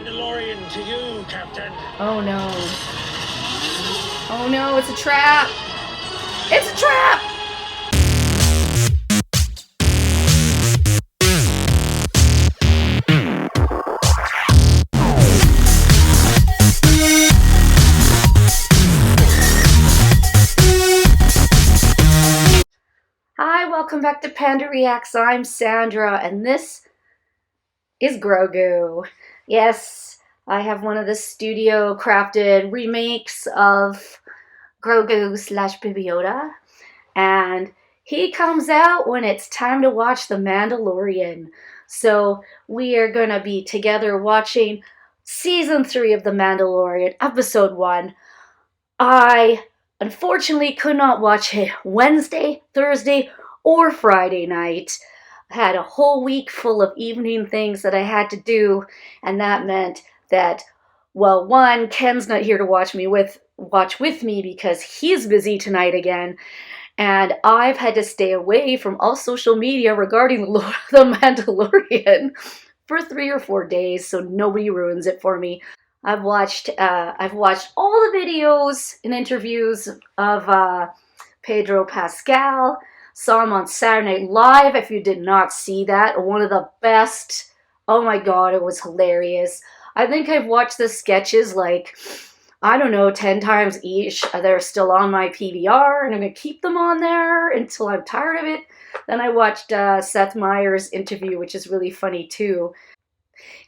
Mandalorian to you, Captain. Oh no. Oh no, it's a trap! It's a trap! Hi, welcome back to Panda Reacts. I'm Sandra, and this is Grogu. Yes, I have one of the studio crafted remakes of Grogu slash Baby Yoda, and he comes out when it's time to watch The Mandalorian. So we are going to be together watching Season 3 of The Mandalorian, Episode 1. I unfortunately could not watch it Wednesday, Thursday, or Friday night. I had a whole week full of evening things that I had to do, and that meant that, well, one, Ken's not here to watch with me because he's busy tonight again, and I've had to stay away from all social media regarding the Mandalorian for 3 or 4 days, so nobody ruins it for me. I've watched all the videos and interviews of Pedro Pascal. Saw him on Saturday Night Live. If you did not see that, one of the best. Oh my god, it was hilarious. I think I've watched the sketches like, I don't know, 10 times each. They're still on my PVR, and I'm going to keep them on there until I'm tired of it. Then I watched Seth Meyers' interview, which is really funny too.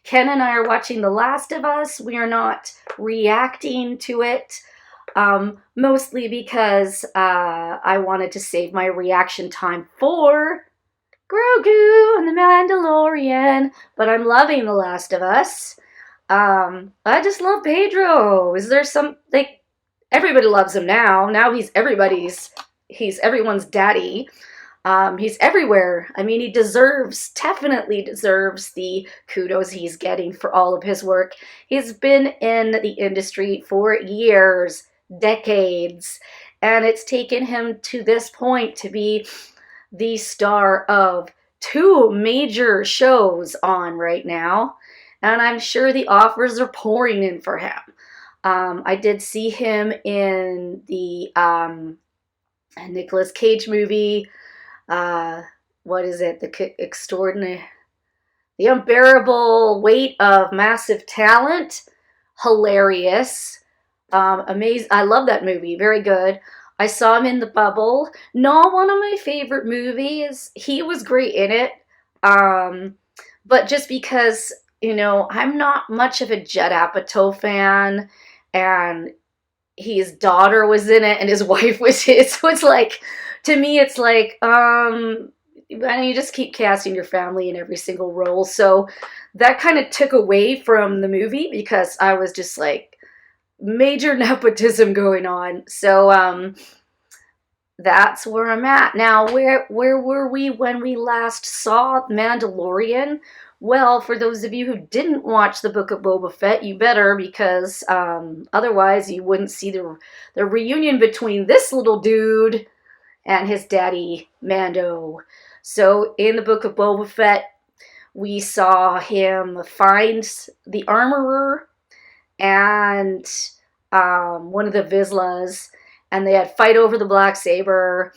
Ken and I are watching The Last of Us. We are not reacting to it, mostly because I wanted to save my reaction time for Grogu and the Mandalorian, but I'm loving The Last of Us. I just love Pedro. Is there some, like, everybody loves him now. Now he's everyone's daddy. He's everywhere. I mean, he definitely deserves the kudos he's getting for all of his work. He's been in the industry for years, decades, and it's taken him to this point to be the star of 2 major shows on right now, and I'm sure the offers are pouring in for him. I did see him in the Nicolas Cage movie. What is it? The Unbearable Weight of Massive Talent. Hilarious. Amazing. I love that movie. Very good. I saw him in The Bubble. Not one of my favorite movies. He was great in it. But just because, I'm not much of a Judd Apatow fan, and his daughter was in it and his wife was his. So it's like, to me, it's like, and you just keep casting your family in every single role. So that kind of took away from the movie because I was just like, major nepotism going on. So that's where I'm at. Now, where were we when we last saw Mandalorian? Well, for those of you who didn't watch the Book of Boba Fett, you better, because otherwise you wouldn't see the reunion between this little dude and his daddy, Mando. So in the Book of Boba Fett, we saw him find the Armourer and one of the Vizslas, and they had fight over the the dark saber,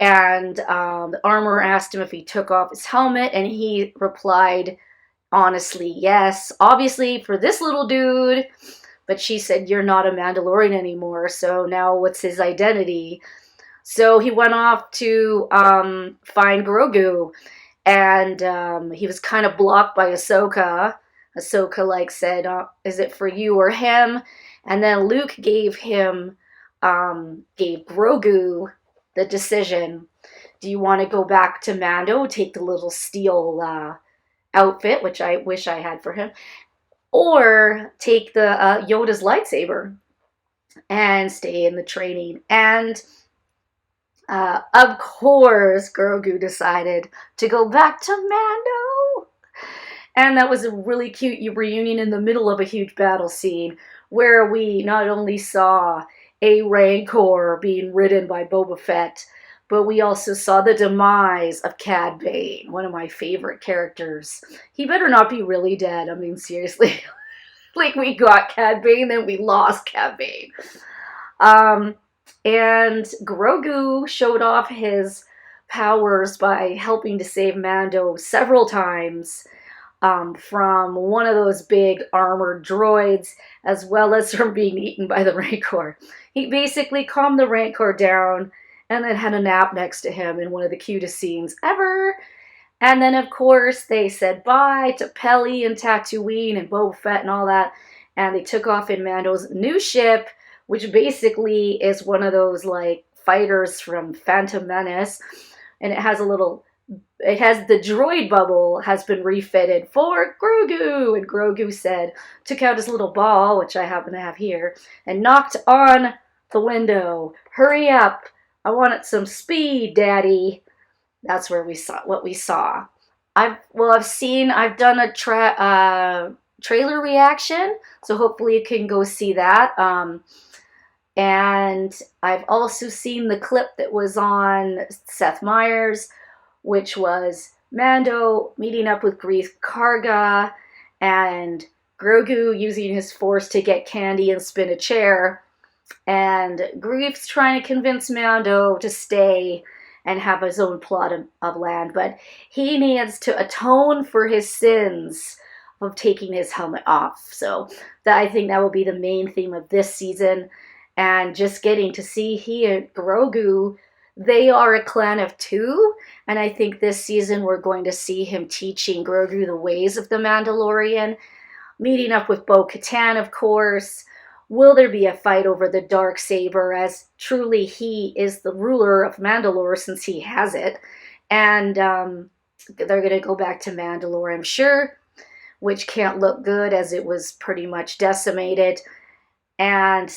and the Armourer asked him if he took off his helmet, and he replied, honestly, yes, obviously for this little dude. But she said, you're not a Mandalorian anymore, so now what's his identity? So he went off to find Grogu, and he was kind of blocked by Ahsoka. Ahsoka said, is it for you or him? And then Luke gave Grogu the decision. Do you want to go back to Mando, take the little steel outfit, which I wish I had for him, or take the Yoda's lightsaber and stay in the training? And of course, Grogu decided to go back to Mando. And that was a really cute reunion in the middle of a huge battle scene where we not only saw a Rancor being ridden by Boba Fett, but we also saw the demise of Cad Bane, one of my favorite characters. He better not be really dead. I mean, seriously. Like, we got Cad Bane, then we lost Cad Bane. And Grogu showed off his powers by helping to save Mando several times from one of those big armored droids, as well as from being eaten by the Rancor. He basically calmed the Rancor down and then had a nap next to him in one of the cutest scenes ever. And then, of course, they said bye to Peli and Tatooine and Boba Fett and all that. And they took off in Mando's new ship, which basically is one of those, like, fighters from Phantom Menace. And it has the droid bubble has been refitted for Grogu. And Grogu took out his little ball, which I happen to have here, and knocked on the window. Hurry up. I wanted some speed, Daddy. That's where we saw what we saw. I've done a trailer reaction, so hopefully you can go see that. And I've also seen the clip that was on Seth Meyers, which was Mando meeting up with Greef Karga and Grogu using his force to get candy and spin a chair. And Greef's trying to convince Mando to stay and have his own plot of land, but he needs to atone for his sins of taking his helmet off. So I think that will be the main theme of this season, and just getting to see he and Grogu, they are a clan of two, and I think this season we're going to see him teaching Grogu the ways of the Mandalorian, meeting up with Bo-Katan, of course. Will there be a fight over the Darksaber, as truly he is the ruler of Mandalore since he has it? And they're going to go back to Mandalore, I'm sure, which can't look good as it was pretty much decimated. And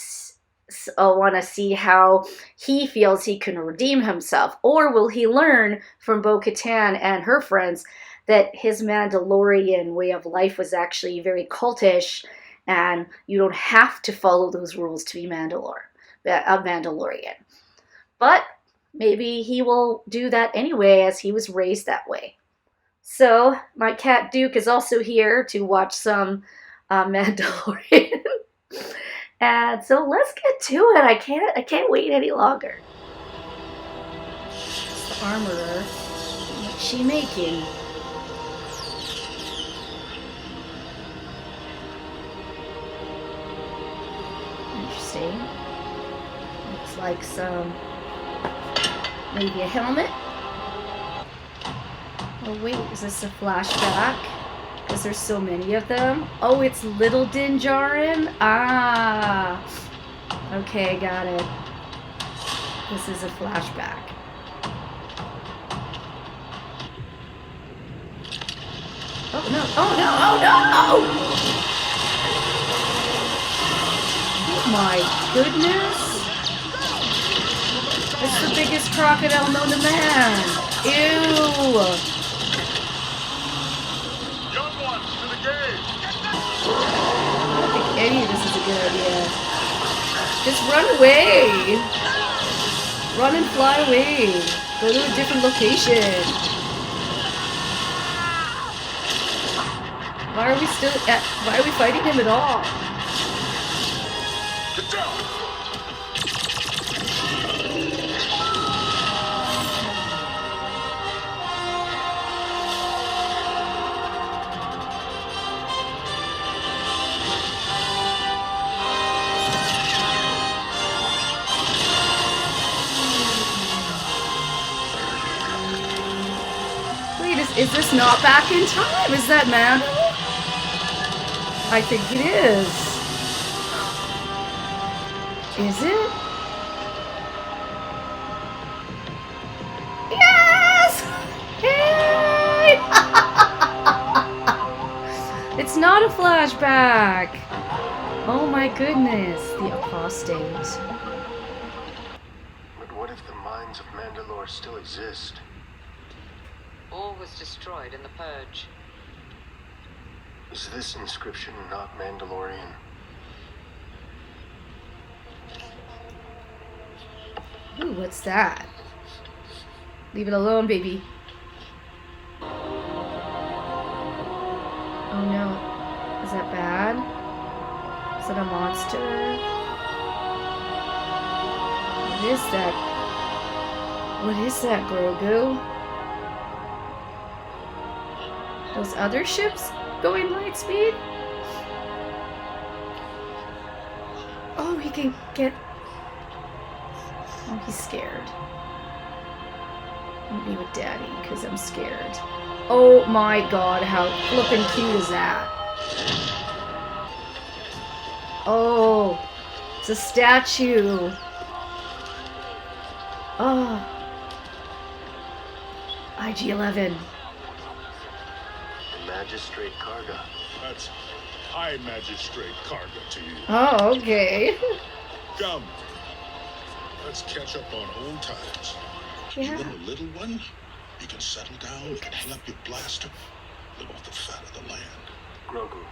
I want to see how he feels he can redeem himself. Or will he learn from Bo-Katan and her friends that his Mandalorian way of life was actually very cultish, and you don't have to follow those rules to be a Mandalorian. But maybe he will do that anyway, as he was raised that way. So my cat Duke is also here to watch some Mandalorian. And so let's get to it. I can't wait any longer. It's the Armourer. What's she making? Interesting. Looks like maybe a helmet. Oh wait, is this a flashback? Because there's so many of them. Oh, it's Little Din Djarin? Ah. Okay, got it. This is a flashback. Oh no, oh no, oh no, oh! Oh my goodness. It's the biggest crocodile known to man. Ew. Young ones to the gate. I don't think any of this is a good idea. Just run away. Run and fly away. Go to a different location. Why are we fighting him at all? Get down. Wait, is this not back in time? Is that Mando? I think it is. Is it? Yes! Hey! It's not a flashback. Oh my goodness, the apostate. But what if the mines of Mandalore still exist? All was destroyed in the Purge. Is this inscription not Mandalorian? Ooh, what's that? Leave it alone, baby. Oh no. Is that bad? Is that a monster? What is that? What is that, Grogu? Those other ships going light speed? Oh, he can get... Oh, he's scared. Meet me with Daddy, because I'm scared. Oh my god, how flippin' cute is that? Oh, it's a statue. Oh. IG-11. Magistrate Karga. That's High Magistrate Karga to you. Oh, okay. Come. Let's catch up on old times. Yeah. You little one, you can settle down, you can hang up your blaster, live off the fat of the land. Grogu.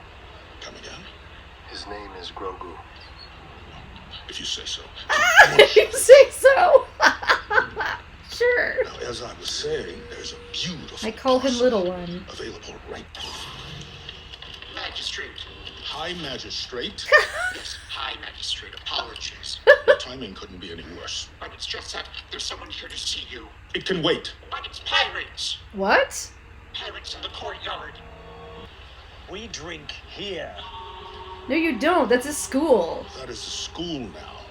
Come again? His name is Grogu. If you say so. You say so. Sure. Now, as I was saying, there's a beautiful I call him parcel Little One. available right now. Magistrate. High Magistrate. Yes, High Magistrate, apologies. Your timing couldn't be any worse. But it's just that there's someone here to see you. It can wait. But it's pirates! What? Pirates in the courtyard. We drink here. No, you don't. That's a school. That is a school now.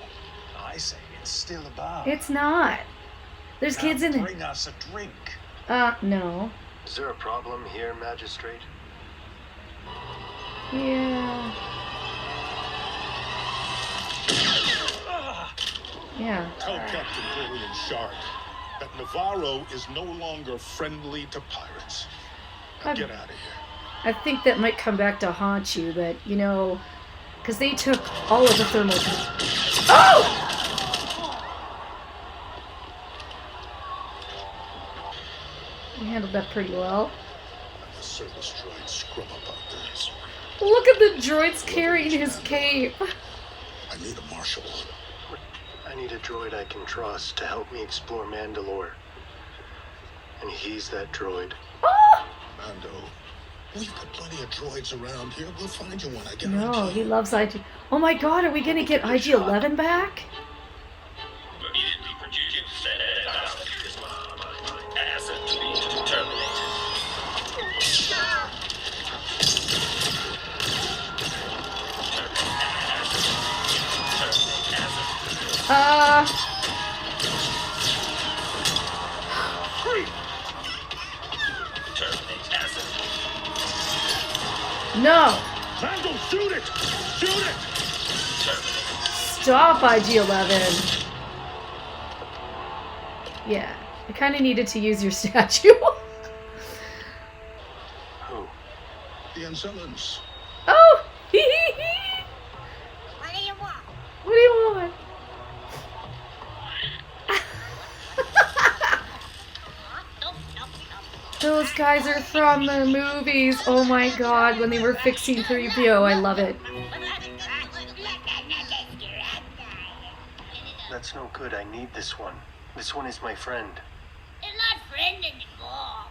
I say it's still a bar. It's not. There's Now kids in there. Bring us a drink. No. Is there a problem here, Magistrate? Yeah. Yeah. Tell Captain Dorian Shark that Navarro is no longer friendly to pirates. Now get out of here. I think that might come back to haunt you, that, you know, because they took all of the thermal... Oh! You handled that pretty well. The service droids scrub up out there. Look at the droids carrying his cape. I need a marshal. I need a droid I can trust to help me explore Mandalore. And he's that droid. Oh! Mando, we've got plenty of droids around here. We'll find you one, I guarantee. No, he loves IG... Oh my god, are we gonna get IG-11 back? No! Mando, shoot it! Shoot it! Stop, IG-11. Yeah, I kind of needed to use your statue. Who? The Anzellans. Oh! What do you want? What do you want? Those guys are from the movies. Oh my god, when they were fixing 3PO. I love it. That's no good. I need this one. This one is my friend. It's not friend anymore.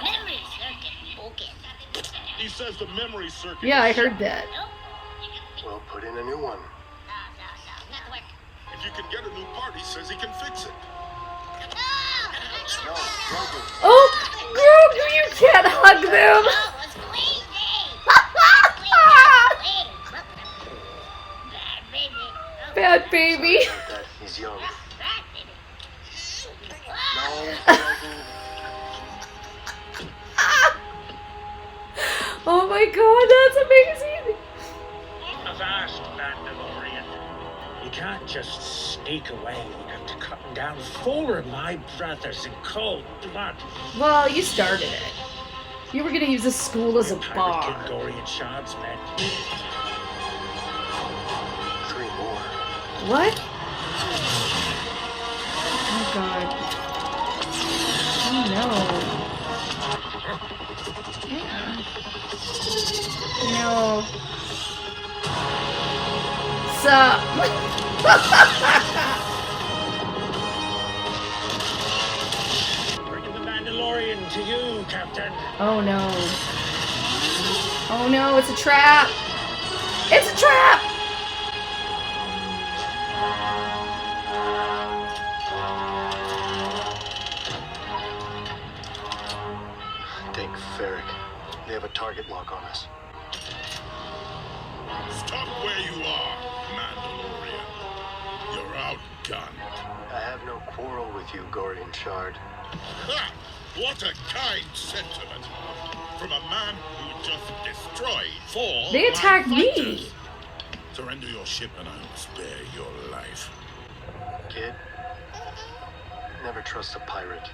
Memory circuit broken. He says the memory circuit. Yeah, I heard that. Well, put in a new one. Not work. If you can get a new part, he says he can fix it. No, Grogu. Oh! Grogu, you can't hug them! Bad baby. About that, he's young. No, Grogu. Oh my god, that's amazing! Avast, Mandalorian. You can't just sneak away after cutting down 4 of my brothers in cold blood. Well, you started it. You were gonna use this school as a Pirate bar. King Dorian Shard's men. 3 more. What? Oh god. Oh no. Yeah. No. Sup? Captain. Oh no. Oh no, it's a trap! It's a trap! Take Ferric. They have a target lock on us. Stop where you are, Mandalorian. You're outgunned. I have no quarrel with you, Gorian Shard. Ha! What a kind sentiment. From a man who just destroyed 4 They attacked my me. fighters. Surrender your ship and I will spare your life. Kid, never trust a pirate.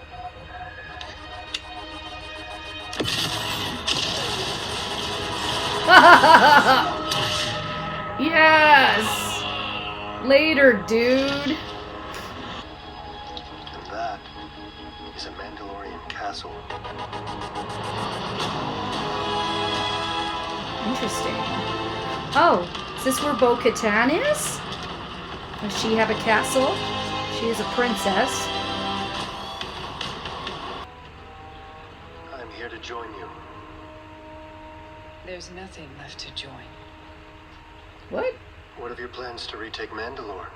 Yes! Later, dude. And that is a Mandalorian castle. Interesting. Oh, is this where Bo-Katan is? Does she have a castle? She is a princess. I'm here to join you. There's nothing left to join. What? What of your plans to retake Mandalore?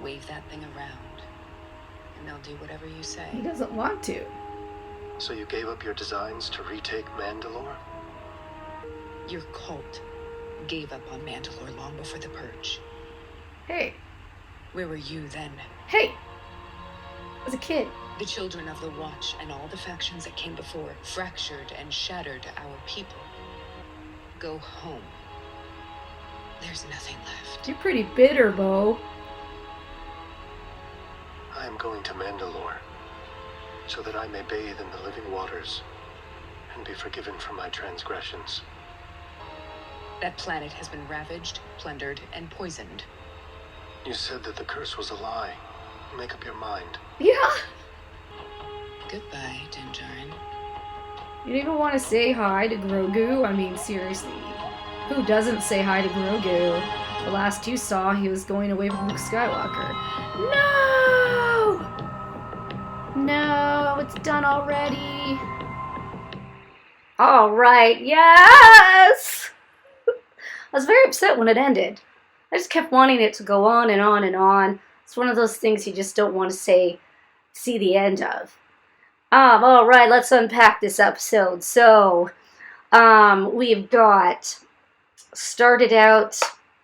Wave that thing around, and they'll do whatever you He say. doesn't want to. So you gave up your designs to retake Mandalore? Your cult gave up on Mandalore long before the Purge. Hey, Where were you then? hey! As a kid. The children of the Watch and all the factions that came before fractured and shattered our people. Go home. There's nothing left. You're pretty bitter, Bo. I am going to Mandalore, so that I may bathe in the living waters and be forgiven for my transgressions. That planet has been ravaged, plundered, and poisoned. You said that the curse was a lie. Make up your mind. Yeah. Goodbye, Dinjarin. You didn't even want to say hi to Grogu? I mean, seriously. Who doesn't say hi to Grogu? The last you saw, he was going away with Luke Skywalker. No! No, it's done already. Alright, yes! I was very upset when it ended. I just kept wanting it to go on and on and on. It's one of those things you just don't want to see the end of. Alright, let's unpack this episode. So, we've got started out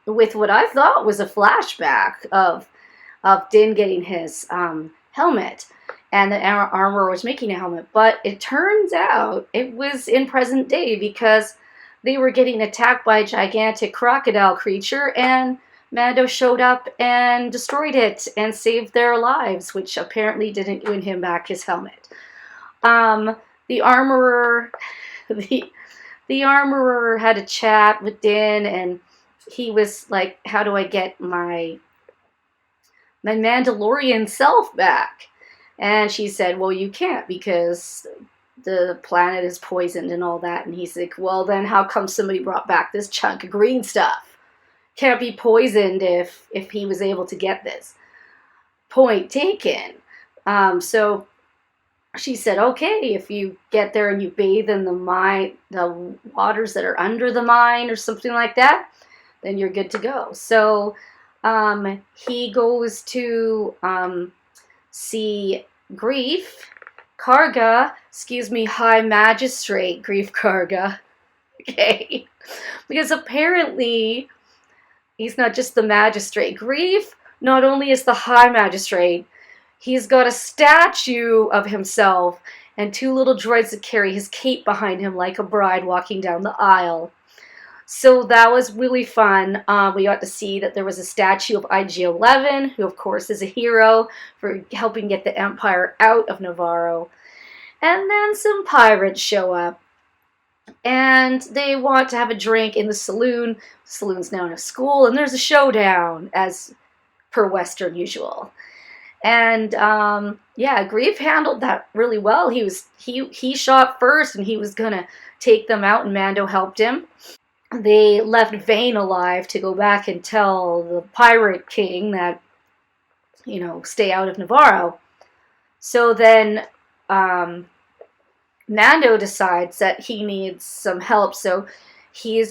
with what I thought was a flashback of Din getting his helmet, and the Armourer was making a helmet, but it turns out it was in present day because they were getting attacked by a gigantic crocodile creature, and Mando showed up and destroyed it and saved their lives, which apparently didn't win him back his helmet. The Armourer, the Armourer had a chat with Din, and he was like, how do I get my Mandalorian self back? And she said, well, you can't because the planet is poisoned and all that. And he's like, well, then how come somebody brought back this chunk of green stuff? Can't be poisoned if he was able to get this. Point taken. So she said, okay, if you get there and you bathe in the waters that are under the mine or something like that, then you're good to go. So he goes to see Grief Karga, High Magistrate Grief Karga. Okay. Because apparently he's not just the magistrate. Grief not only is the High Magistrate, he's got a statue of himself and 2 little droids that carry his cape behind him like a bride walking down the aisle. So that was really fun. We got to see that there was a statue of IG-11, who of course is a hero for helping get the Empire out of Navarro. And then some pirates show up. And they want to have a drink in the saloon. The saloon's now in a school, and there's a showdown, as per Western usual. And yeah, Grief handled that really well. He shot first, and he was gonna take them out, and Mando helped him. They left Vane alive to go back and tell the Pirate King that, stay out of Navarro. So then Mando decides that he needs some help, so he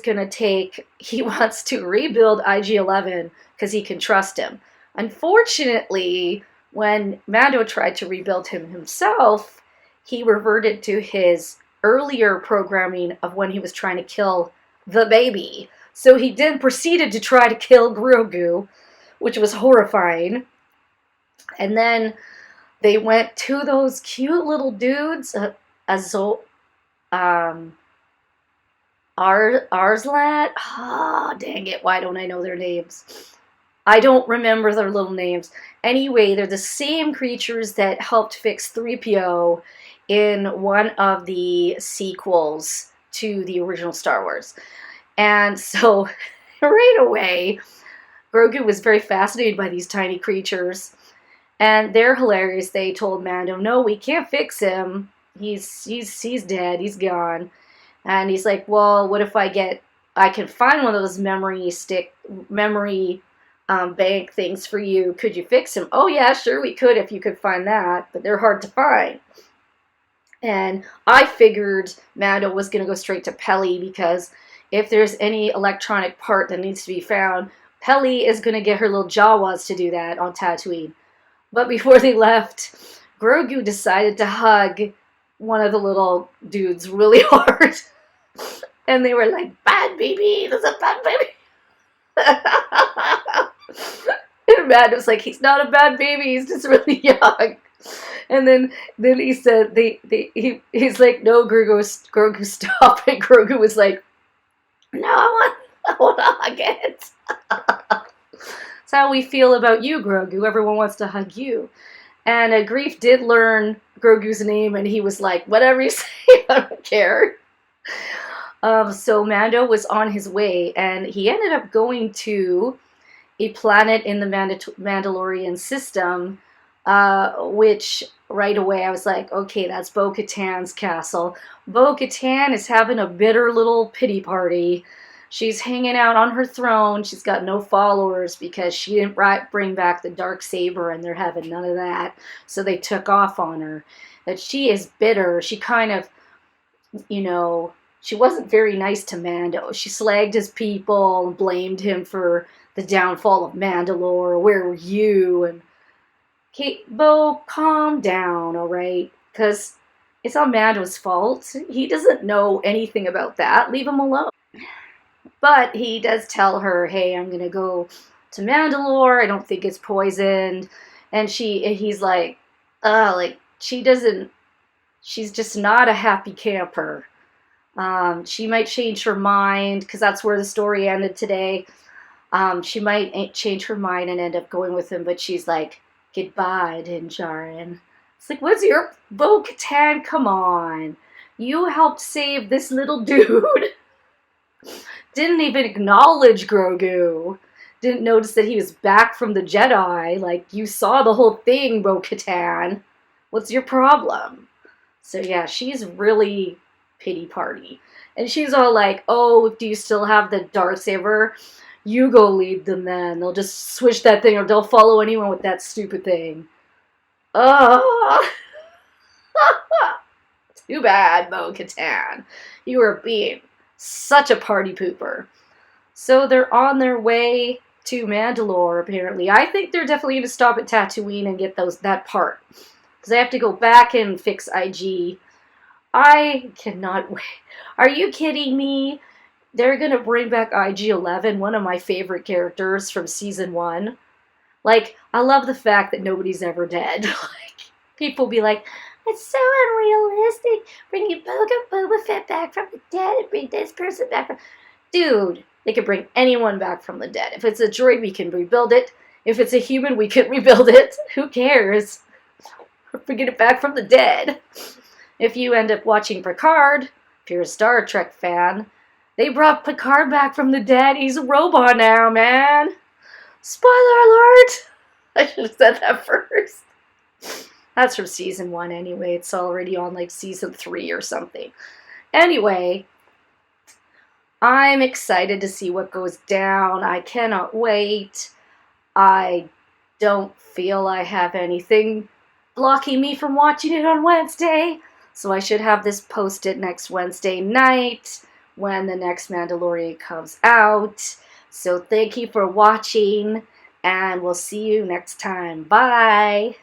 wants to rebuild IG-11 because he can trust him. Unfortunately, when Mando tried to rebuild him himself, he reverted to his earlier programming of when he was trying to kill the baby. So he then proceeded to try to kill Grogu, which was horrifying. And then they went to those cute little dudes, Arslat? Ah, dang it, why don't I know their names? I don't remember their little names. Anyway, they're the same creatures that helped fix 3PO in one of the sequels to the original Star Wars. And so, right away, Grogu was very fascinated by these tiny creatures. And they're hilarious. They told Mando, no, we can't fix him. He's dead. He's gone. And he's like, well, what if I can find one of those memory bank things for you. Could you fix him? Oh, yeah, sure we could if you could find that. But they're hard to find. And I figured Mando was going to go straight to Peli because if there's any electronic part that needs to be found, Peli is going to get her little Jawas to do that on Tatooine. But before they left, Grogu decided to hug one of the little dudes really hard. And they were like, bad baby, that's a bad baby. And Mando's like, he's not a bad baby, he's just really young. And then he said, he's like, no, Grogu, stop. And Grogu was like, no, I want to hug it. That's how we feel about you, Grogu. Everyone wants to hug you. And Greef did learn Grogu's name, and he was like, whatever you say, I don't care. So Mando was on his way, and he ended up going to a planet in the Mandalorian system, which right away I was like, okay, that's Bo-Katan's castle. Bo-Katan is having a bitter little pity party. She's hanging out on her throne. She's got no followers because she didn't bring back the Darksaber, and they're having none of that. So they took off on her. That she is bitter. She kind of, she wasn't very nice to Mando. She slagged his people and blamed him for the downfall of Mandalore. Where were you? And Bo, calm down, all right? Because it's not Mando's fault. He doesn't know anything about that. Leave him alone. But he does tell her, hey, I'm going to go to Mandalore. I don't think it's poisoned. And he's like, she's just not a happy camper. She might change her mind, because that's where the story ended today. She might change her mind and end up going with him, but she's like, goodbye, Din Djarin. It's like, what's your Bo-Katan? Come on. You helped save this little dude. Didn't even acknowledge Grogu. Didn't notice that he was back from the Jedi. Like, you saw the whole thing, Bo-Katan. What's your problem? So yeah, she's really pity party. And she's all like, oh, do you still have the Darksaber? You go lead them then. They'll just switch that thing, or they'll follow anyone with that stupid thing. Oh. Too bad, Bo-Katan. You were being such a party pooper. So they're on their way to Mandalore, apparently. I think they're definitely going to stop at Tatooine and get that part. Because they have to go back and fix IG. I cannot wait. Are you kidding me? They're going to bring back IG-11, one of my favorite characters from Season 1. Like, I love the fact that nobody's ever dead. Like, people be like, it's so unrealistic bringing Boba Fett back from the dead and bring this person back from... Dude, they can bring anyone back from the dead. If it's a droid, we can rebuild it. If it's a human, we can rebuild it. Who cares? Bring it back from the dead. If you end up watching Picard, if you're a Star Trek fan, they brought Picard back from the dead. He's a robot now, man. Spoiler alert! I should have said that first. That's from Season 1 anyway. It's already on like Season 3 or something. Anyway, I'm excited to see what goes down. I cannot wait. I don't feel I have anything blocking me from watching it on Wednesday. So I should have this posted next Wednesday night when the next Mandalorian comes out. So thank you for watching, and we'll see you next time. Bye!